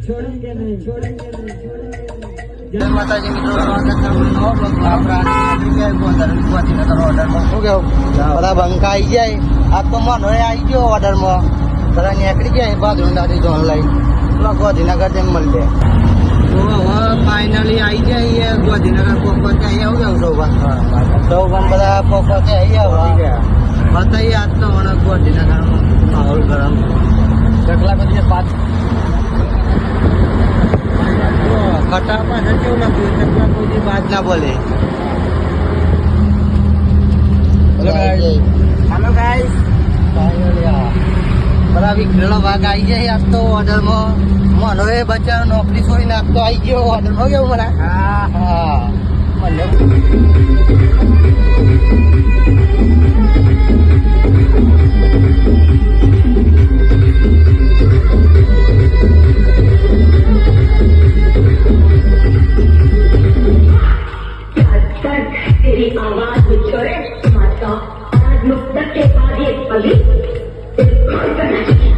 छोड़ेंगे नहीं छोड़ेंगे नहीं छोड़ेंगे नहीं। જય માતાજી મિત્રો, સ્વાગત છે નવો બ્લોગમાં. આપણે શું કેવું બધા બંકા આવી જાય. આ તો મન હોય આવી ગયો ઓર્ડરમાં બધા નીકળી ગયા બાજુંડાથી જોન લઈ ગોધીનગર જેમ મળી જાય. તો હવે ફાઇનલી આવી જાય ગોધીનગર પોપર કે આવી આવું સૌભાન બધા પોપર કે આવી બતાવીએ આજ તો હમણાં ગોધીનગર માહોલ ગરમ કેટલા બધી પાછ ખટામાં કેવું લાગ્યું કેટલા કોઈ વાત ના બોલે. હેલો ગાઈસ, બધા વિખરેલો ભાગ આવી જાય આજ તો ઓર્ડરમાં. મનોએ બચ્ચાનો નોકરી છોડી નાખતો આવી ગયો ઓર્ડરમાં. કેવું મને હા तेरी आवाज में छोड़े माता आज मुक्ता के बाद ये अभी करना चाहिए.